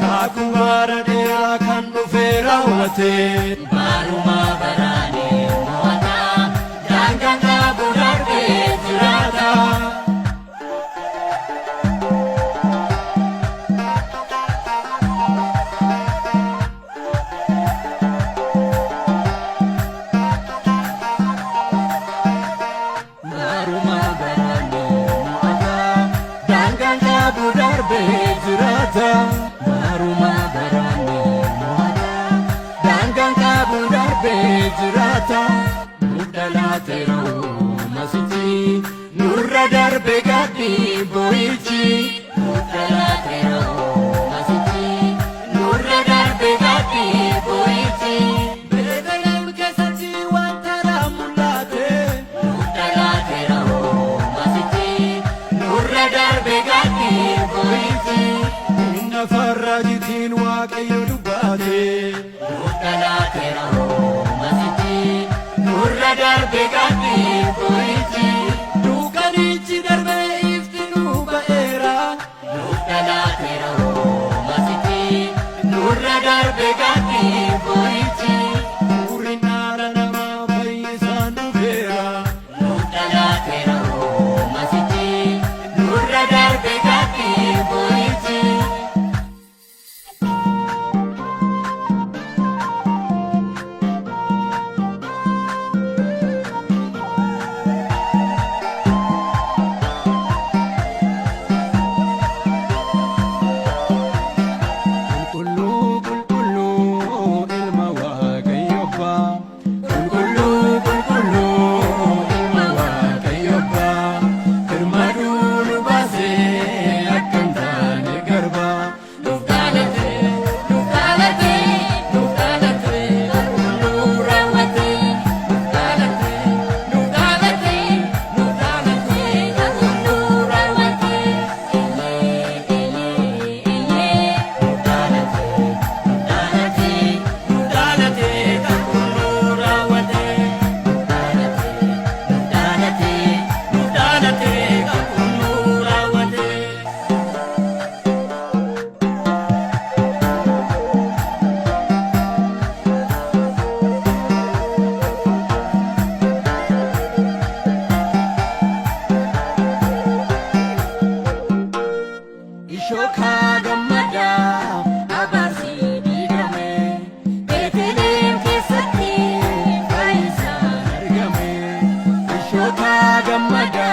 Kakubara dera kan dhufeera hubatee baruma baraane mo'ata daangaan qabu darbee jiraata. Baruma baraane mo'ata daangaan qabu darbee jiraata. Baruma baraane mo'ata daangaan qabu darbee jiraata. Mudalateera masiti nurra darbe gaddi boo'ichi. Mudalateera masiti nurra darbe gaddi boo'ichi. Beekaleen keessatti wanta raamulaate. Mudalateera masiti nurra darbe gaddi boo'ichi. Farrajitiin Waaqayyo dubbate mudalateera masiti nurra darbe gaddi boo'ichi. Dukkanichi darbe ifti nu ba'eera mudalateera masiti nurra darbe gaddi boo'ichi. Furinaadha nama fayyisaan dhufeera mudalateera masiti nurra darbe gaddi boo'ichi. Shoka gamada abarsi digame Beetlehem keessatti fayyisaa argame. Shoka gamada